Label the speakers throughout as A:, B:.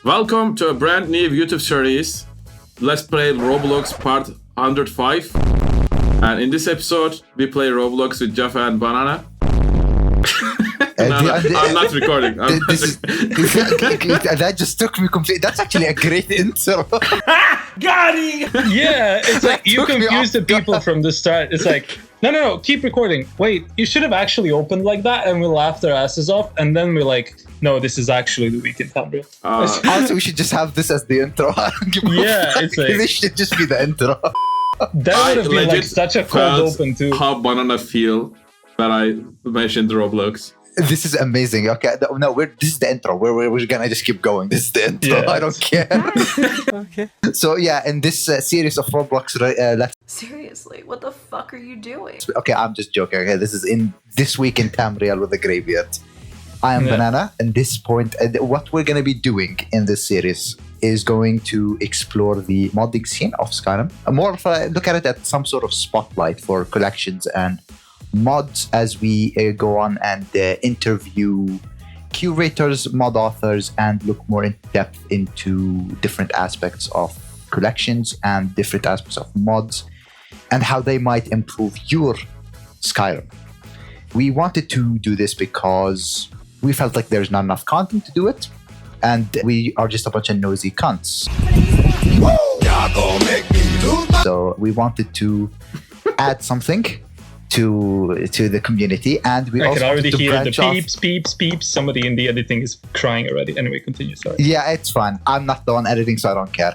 A: Welcome to a brand new YouTube series. Let's play Roblox part 105. And in this episode, we play Roblox with Jaffa and Banana. I'm not recording.
B: That just took me completely. That's actually a great intro.
C: Got it! Yeah, it's like you confused the people from the start. It's like, no, keep recording. Wait, you should have actually opened like that, and we laughed our asses off, and then we're like, no, this is actually the week in Tamriel.
B: Also, we should just have this as the intro.
C: Yeah, it's like...
B: This should just be the intro.
C: That would have been like such a cold open too.
A: How Banana feel that I mentioned Roblox.
B: This is amazing. Okay, no, this is the intro. We're gonna just keep going. This is the intro. Yeah. I don't care.
D: Okay.
B: So yeah, in this series of Roblox,
D: Seriously, what the fuck are you doing?
B: Okay, I'm just joking. Okay, this is in this week in Tamriel with the Graybeards. I am Banana, and this point, what we're gonna be doing in this series is going to explore the modding scene of Skyrim. More of a look at it at some sort of spotlight for collections and mods as we go on and interview curators, mod authors, and look more in depth into different aspects of collections and different aspects of mods and how they might improve your Skyrim. We wanted to do this because we felt like there's not enough content to do it, and we are just a bunch of nosy cunts. So we wanted to add something to the community, and we
C: I
B: also
C: can already hear the
B: branch
C: peeps. Somebody in the editing is crying already. Anyway, continue. Sorry.
B: Yeah, it's fine. I'm not the one editing, so I don't care.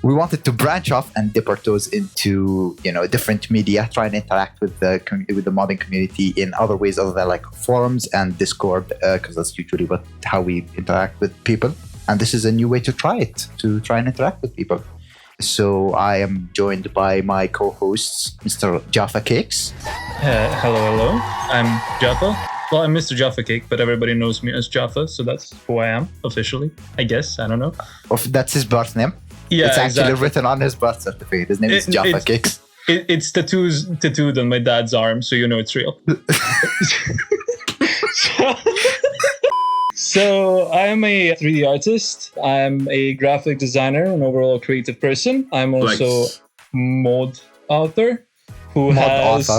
B: We wanted to branch off and dip our toes into, different media, try and interact with the modding community in other ways other than like forums and Discord, because that's usually how we interact with people. And this is a new way to try and interact with people. So I am joined by my co-hosts, Mr. Jaffa Cakes.
C: Hello. I'm Jaffa. Well, I'm Mr. Jaffa Cake, but everybody knows me as Jaffa, so that's who I am officially. I guess. I don't know.
B: That's his birth name.
C: Yeah,
B: it's actually written on his birth certificate. His name is Jaffa Cakes.
C: It's tattooed on my dad's arm, so you know it's real. So I'm a 3D artist. I'm a graphic designer, an overall creative person. I'm also mod author who has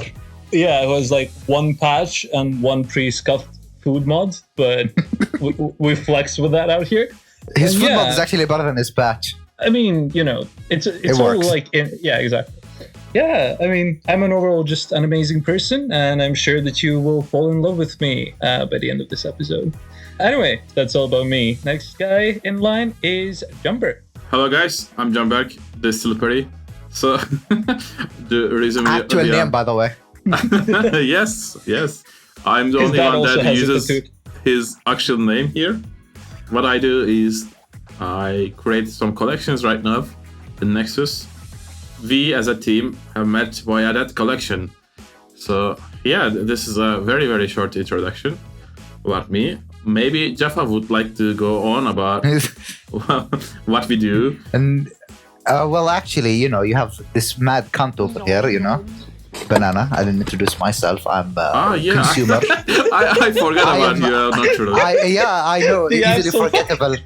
C: like one patch and one pre-scuffed food mod, but we flex with that out here.
B: His food mod is actually better than his patch.
C: I mean, it's all like, exactly. Yeah, I mean, I'm an overall just an amazing person, and I'm sure that you will fall in love with me by the end of this episode. Anyway, that's all about me. Next guy in line is Jumper.
A: Hello guys, I'm Jumper, the Slippery. So, the reason
B: actual name, by the way.
A: Yes. I'm the only one that uses his actual name here. What I do is I create some collections right now in Nexus. We as a team have met via that collection. So yeah, this is a very, very short introduction about me. Maybe Jaffa would like to go on about what we do.
B: And well, actually, you have this mad cunt over here, Banana. I didn't introduce myself. I'm a consumer.
A: I forgot about you, naturally.
B: I know. Easily forgettable.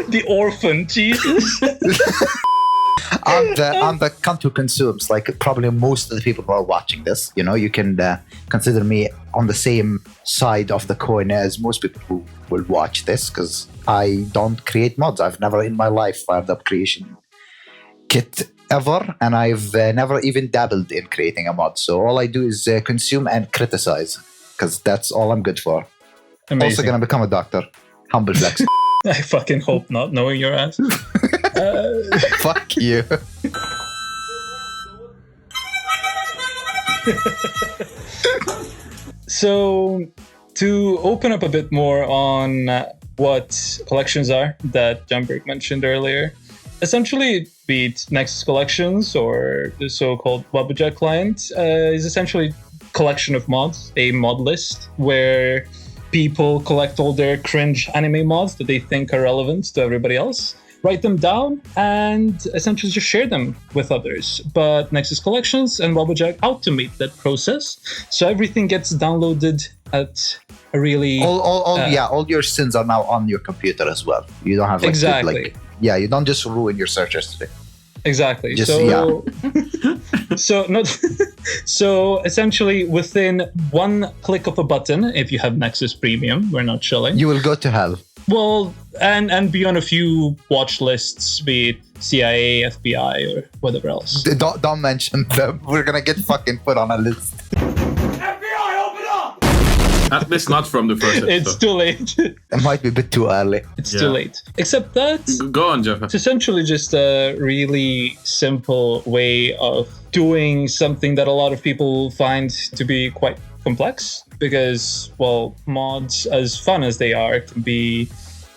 C: The orphan, Jesus.
B: I'm the cunt who consumes, like probably most of the people who are watching this. You can consider me on the same side of the coin as most people who will watch this, because I don't create mods. I've never in my life fired up creation kit ever, and I've never even dabbled in creating a mod. So all I do is consume and criticize, because that's all I'm good for.
C: Amazing.
B: Also gonna become a doctor. Humble flex.
C: I fucking hope not, knowing your ass.
B: Fuck you.
C: So, to open up a bit more on what collections are that Jumberg mentioned earlier, essentially, be it Nexus collections or the so-called Wabbajack client, is essentially collection of mods, a mod list, where people collect all their cringe anime mods that they think are relevant to everybody else. write them down, and essentially just share them with others. But Nexus Collections and Wabbajack automate that process, so everything gets downloaded at a really...
B: all your sins are now on your computer as well. You don't have
C: exactly.
B: You don't just ruin your search history.
C: Exactly. So essentially, within one click of a button, if you have Nexus Premium, we're not chilling.
B: You will go to hell.
C: Well, and be on a few watch lists, be it CIA, FBI, or whatever else.
B: Don't mention them. We're gonna get fucking put on a list.
A: At least not from the first episode.
C: It's too late.
B: It might be a bit too early.
C: It's too late. Except that...
A: Go on, Jaffa.
C: It's essentially just a really simple way of doing something that a lot of people find to be quite complex. Because, well, mods, as fun as they are, can be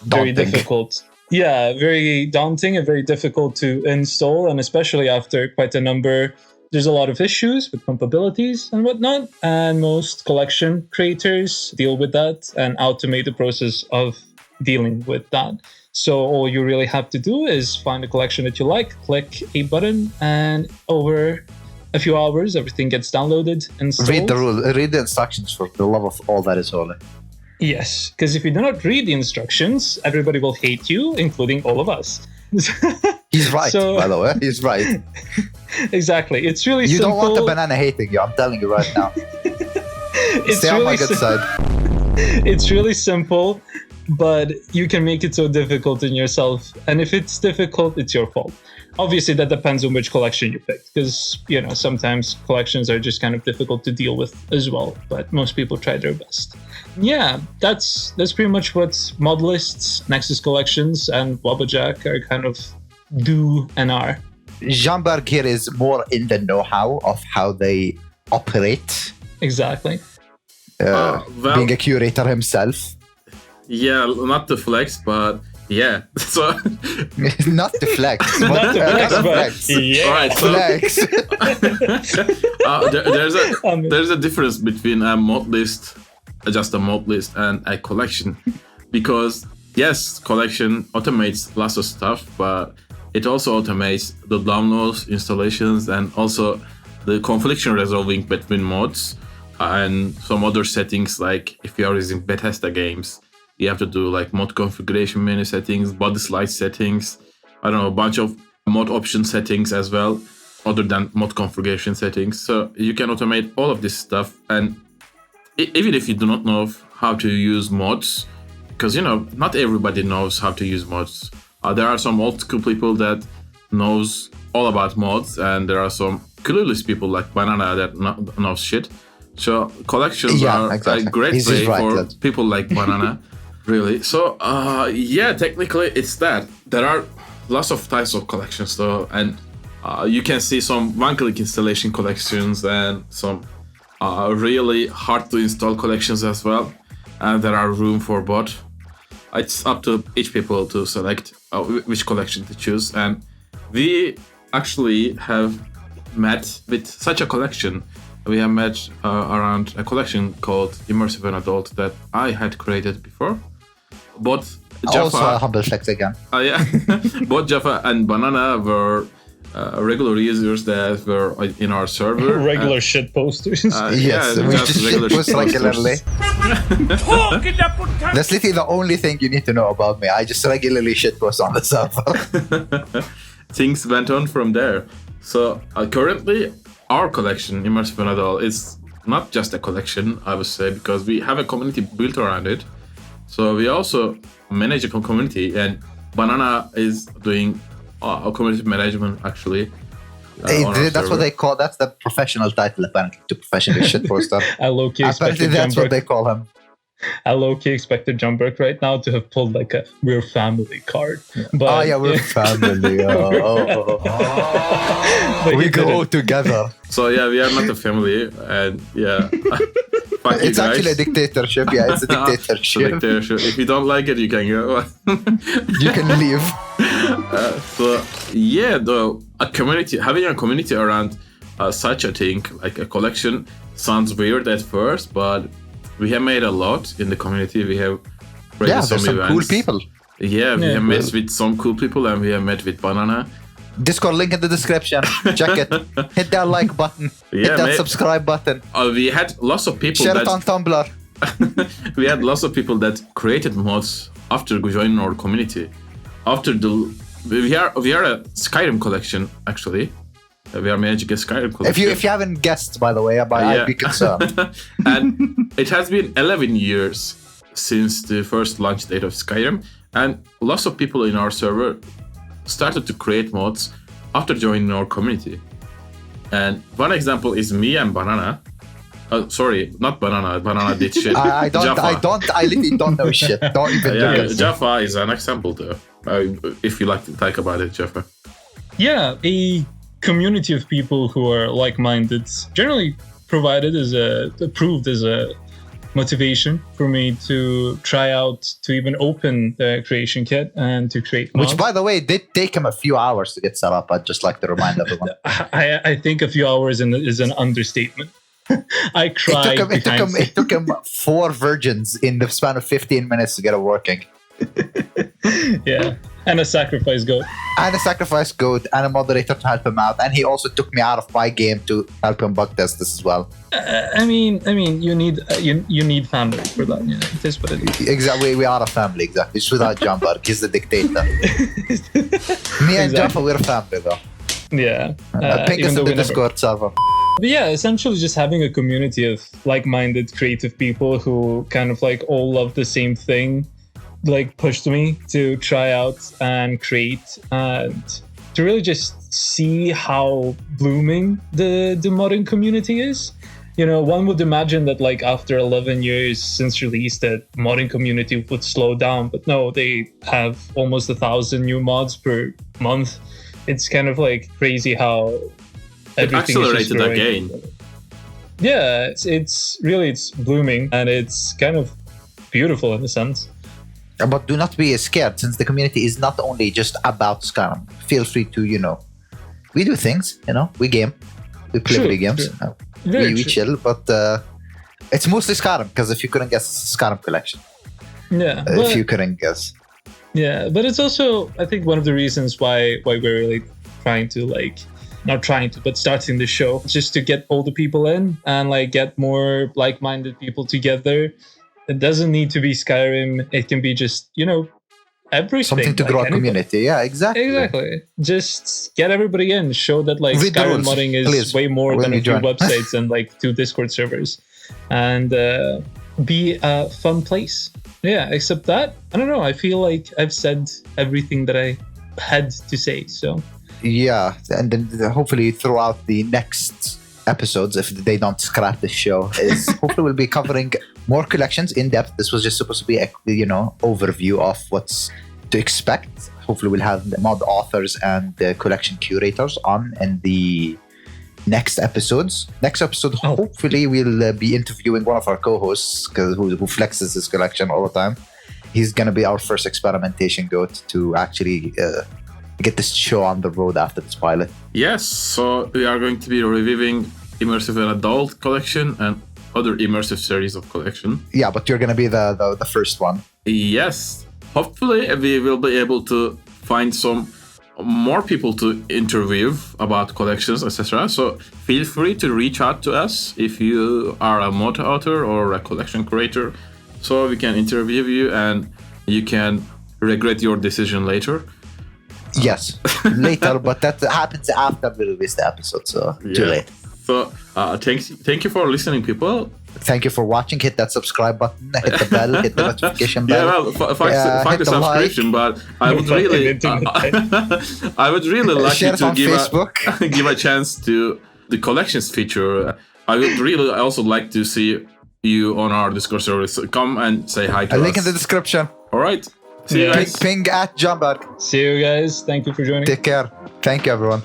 C: very difficult. Yeah, very daunting and very difficult to install. And especially after quite a number... There's a lot of issues with compatibilities and whatnot, and most collection creators deal with that and automate the process of dealing with that. So all you really have to do is find a collection that you like, click a button, and over a few hours, everything gets downloaded, installed.
B: Read the instructions for the love of all that is holy.
C: Yes, because if you do not read the instructions, everybody will hate you, including all of us.
B: He's right, by the way. He's right.
C: Exactly. It's really simple.
B: You don't want the banana hating you. I'm telling you right now. Stay on my good side.
C: It's really simple, but you can make it so difficult in yourself. And if it's difficult, it's your fault. Obviously, that depends on which collection you pick, because, sometimes collections are just kind of difficult to deal with as well, but most people try their best. Yeah, that's pretty much what modlists, Nexus Collections, and Wabbajack are kind of do and are.
B: Canberk here is more in the know-how of how they operate.
C: Exactly.
B: Being a curator himself.
A: Yeah, not to flex, but yeah. So
B: not to flex.
C: Not to flex, but yeah.
A: Right, so,
B: flex.
A: There's a difference between a mod list, just a mod list, and a collection, because yes, collection automates lots of stuff, but it also automates the downloads, installations, and also the confliction resolving between mods and some other settings. Like if you are using Bethesda games, you have to do like mod configuration menu settings, body slide settings, a bunch of mod option settings as well, other than mod configuration settings. So you can automate all of this stuff. And even if you do not know how to use mods, because not everybody knows how to use mods. There are some old school people that knows all about mods, and there are some clueless people like Banana that knows shit. So collections are a great way for people like Banana, really. So technically it's that. There are lots of types of collections though, and you can see some one-click installation collections and some really hard to install collections as well. And there are room for both. It's up to each people to select which collection to choose, and we actually have met with such a collection. We have met around a collection called Immersive and Adult that I had created before. Both Jaffa,
B: also a humble flex again.
A: Both Jaffa and Banana were regular users that were in our server.
C: Regular shit posters.
B: Yes, we just shit post regularly. That's literally the only thing you need to know about me. I just regularly shit post on the server.
A: Things went on from there. So currently, our collection, Immersive and Adult, is not just a collection, I would say, because we have a community built around it. So we also manage a community, and Banana is doing community management, actually.
B: That's what they call. That's the professional title, apparently, to professional shitposter.
C: Apparently,
B: that's what they call him.
C: I low-key expected Canberk right now to have pulled like a "we're family" card. But,
B: we're family. We go together.
A: So we are not a family, and
B: it's actually a dictatorship. Yeah, it's a dictatorship.
A: If you don't like it, you can go.
B: You can leave.
A: Though having a community around such a thing, like a collection, sounds weird at first, but we have made a lot in the community. We have created some events.
B: Cool people.
A: Yeah, we have met with some cool people, and we have met with Banana.
B: Discord link in the description. Check it. Hit that like button. Hit that subscribe button.
A: We had lots of people
B: Share it on Tumblr.
A: We had lots of people that created mods after joining our community. We are a Skyrim collection, actually. We are managing a Skyrim collection.
B: If you haven't guessed, by the way, I'd be concerned.
A: And it has been 11 years since the first launch date of Skyrim, and lots of people in our server started to create mods after joining our community. And one example is me and Banana. Sorry, not Banana. Banana did shit.
B: I literally don't know shit. Don't even do it.
A: Jaffa is an example, though. If you like to talk about it, Jaffa.
C: Yeah, a community of people who are like-minded generally proved as a motivation for me to try out to even open the creation kit and to create mods.
B: Which, by the way, did take him a few hours to get set up. I'd just like to remind everyone.
C: I think a few hours is an understatement. I cried.
B: It took him 4 virgins in the span of 15 minutes to get it working.
C: Yeah, and a sacrifice goat.
B: And a moderator to help him out. And he also took me out of my game to help him bug test this as well.
C: I mean, you need family for that. Yeah, it is what it is.
B: Exactly, we are a family. Exactly, just without Jamberg. He's the dictator. Me and Jaffa, we're a family, though.
C: Yeah,
B: ping us in the Discord server.
C: But yeah, essentially just having a community of like-minded creative people who kind of like all love the same thing, like pushed me to try out and create and to really just see how blooming the modding community is. You know, one would imagine that like after 11 years since release that modding community would slow down, but no, they have almost 1,000 new mods per month. It's kind of like crazy how everything
A: accelerated again.
C: Yeah, it's blooming and it's kind of beautiful in a sense.
B: But do not be scared, since the community is not only just about Skyrim. Feel free to, we do things, we game, we play video games, we chill, but it's mostly Skyrim, because if you couldn't guess, it's a Skyrim collection.
C: Yeah.
B: If you couldn't guess.
C: Yeah, but it's also, I think, one of the reasons why we're really trying to starting the show, just to get all the people in and like get more like-minded people together. It doesn't need to be Skyrim. It can be just, everything.
B: Something to grow a community. Yeah, exactly.
C: Exactly. Just get everybody in. Show that like Skyrim modding is way more than a few websites and like 2 Discord servers. And be a fun place. Yeah, except that, I don't know. I feel like I've said everything that I had to say, so.
B: Yeah, and then hopefully throughout the next episodes, if they don't scrap the show, hopefully we'll be covering more collections in depth. This was just supposed to be a overview of what's to expect. Hopefully we'll have the mod authors and the collection curators on in the next episodes. Next episode, hopefully we'll be interviewing one of our co-hosts who flexes his collection all the time. He's gonna be our first experimentation goat to actually get this show on the road after this pilot.
A: Yes, so we are going to be reviewing immersive and adult collection and other immersive series of collection.
B: Yeah, but you're going to be the first one.
A: Yes. Hopefully we will be able to find some more people to interview about collections, etc. So feel free to reach out to us if you are a mod author or a collection curator, so we can interview you and you can regret your decision later.
B: Yes, later, but that happens after we release the episode, so too late.
A: So thank you for listening, people.
B: Thank you for watching. Hit that subscribe button, hit the bell, hit the notification bell.
A: Yeah, well, fuck the subscription, but I would really, I would really like you to give a chance to the collections feature. I would really also like to see you on our Discord server. So come and say hi to us.
B: Link in the description.
A: All right. See you guys.
B: Ping at Jamberg.
C: See you guys. Thank you for joining.
B: Take care. Thank you, everyone.